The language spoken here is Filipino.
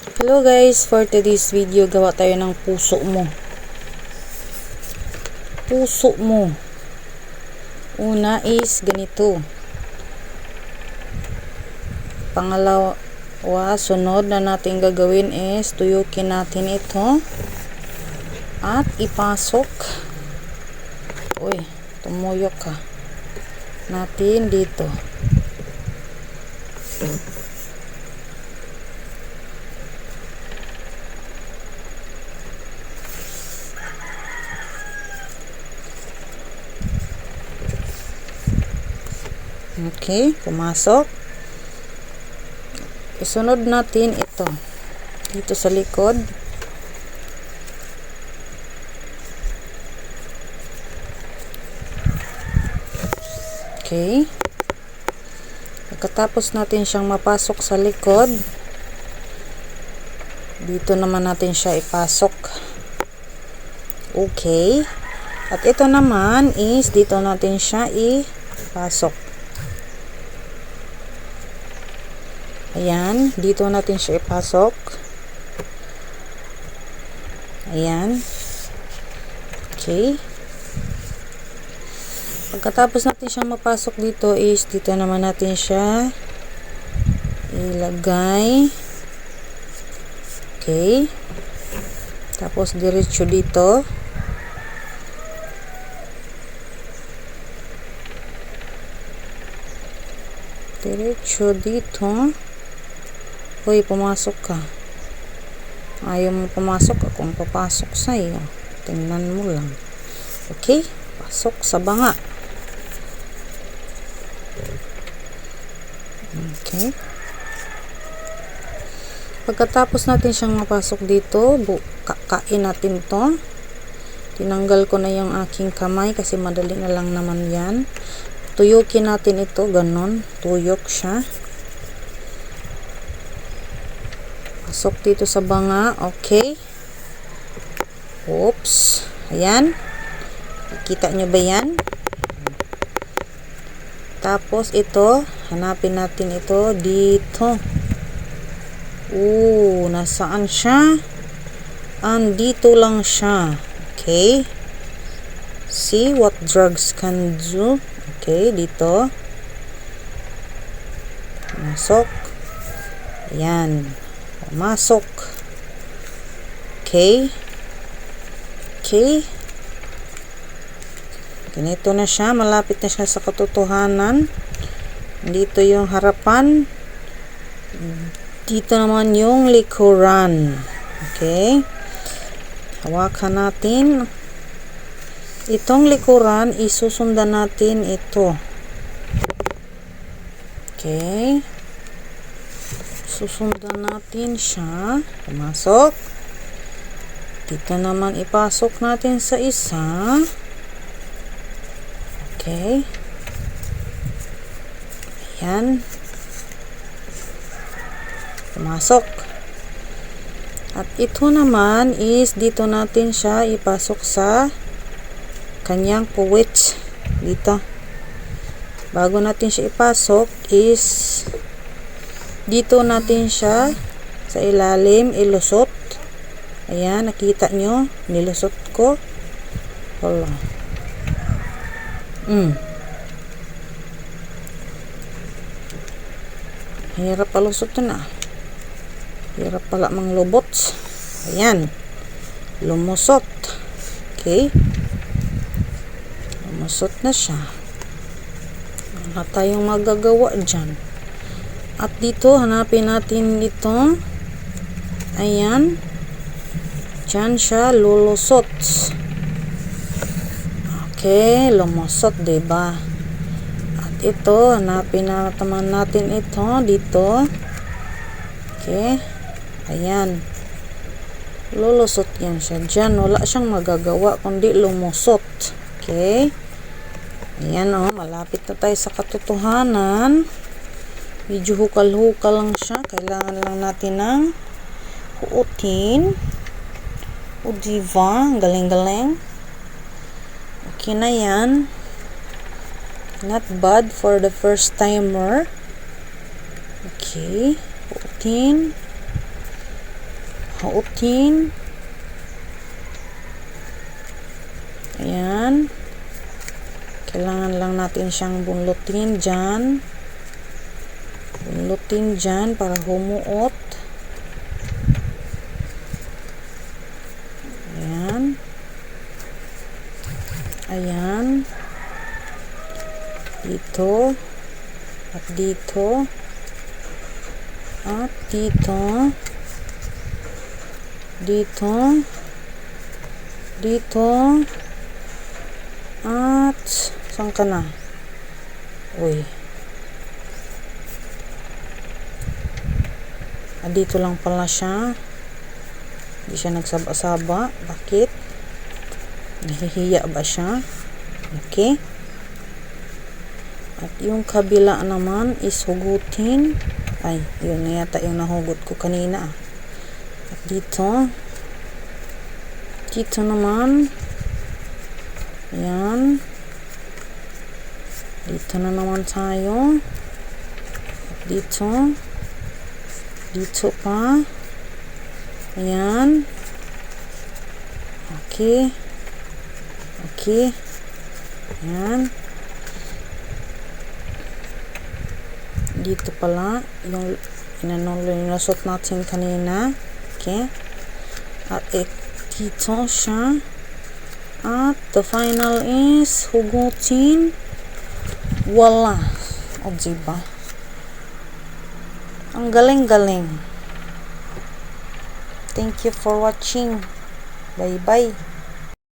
Hello guys, for today's video gawa tayo ng puso mo. Puso mo. Una is ganito. Pangalawa, sunod na natin gagawin is tuyukin natin ito at ipasok. Uy, tumuyok ka. Natin dito. Okay, pumasok. Isunod natin ito. Dito sa likod. Okay. Pagkatapos natin siyang mapasok sa likod, dito naman natin siya ipasok. Okay. At ito naman is dito natin siya ipasok. Ayan, dito natin siya ipasok. Ayan. Okay. Pagkatapos natin siyang mapasok dito is dito naman natin siya ilagay. Okay. Tapos diretso dito. Diretso dito. Uy, pumasok ka. Ayaw mo pumasok. Akong papasok sa'yo. Tingnan mo lang. Okay? Pasok sa banga. Okay. Pagkatapos natin siyang mapasok dito, kakain natin to. Tinanggal ko na yung aking kamay kasi madali na lang naman yan. Tuyukin natin ito. Ganon. Tuyok siya. Pasok dito sa banga. Okay. Oops. Ayan. Kita nyo ba yan? Tapos ito. Hanapin natin ito. Dito. Nasaan siya? Andito lang siya. Okay. See what drugs can do. Okay. Dito. Masok. Ayan. Masok. Okay. Okay. Ganito na siya. Malapit na siya sa katotohanan. Dito yung harapan. Dito naman yung likuran. Okay. Hawakan natin. Itong likuran, isusundan natin ito. Okay. Susundan natin siya. Pumasok. Dito naman ipasok natin sa isa. Okay. Ayan. Pumasok. At ito naman is dito natin siya ipasok sa kanyang puwit. Dito. Bago natin siya ipasok is dito natin siya sa ilalim ilusot. Ayan, nakita nyo nilusot ko. Hala. Hirap palusot na. Hirap pala manglubot. Ayan. Lumusot. Okay. Lumusot na siya. Wala tayong magagawa dyan. At dito, hanapin natin ito. Ayan. Diyan siya lulusot. Okay, lumusot, diba? At ito, hanapin naman natin ito dito. Okay. Ayan. Lulusot yan siya. Diyan, wala siyang magagawa kundi lumusot. Okay. Ayan, malapit na tayo sa katotohanan. Medyo hukal-hukal lang siya. Kailangan lang natin ng huutin. O diba? Galing-galing. Okay na yan. Not bad for the first timer. Okay. Huutin. Huutin. Ayan. Kailangan lang natin siyang bunlutin dyan. Bunlutin dyan para humuot. Ayan. Ayan. Dito. At dito. At dito. Dito. Dito. At saan ka na? Uy. At dito lang pala siya. Hindi siya nagsaba-saba. Bakit? Nahihiya ba siya? Okay. At yung kabila naman is hugutin. Ay, yun na yata yung nahugot ko kanina. At dito. Dito naman. Ayan. Dito na naman tayo. At dito. Dito pa. Ayan. Okay. Okay. Ayan. Dito pala yung inanusot natin kanina. Okay. At dito siya. At the final is hugutin. Wala. O, diba? Ang galing-galing. Thank you for watching. Bye-bye.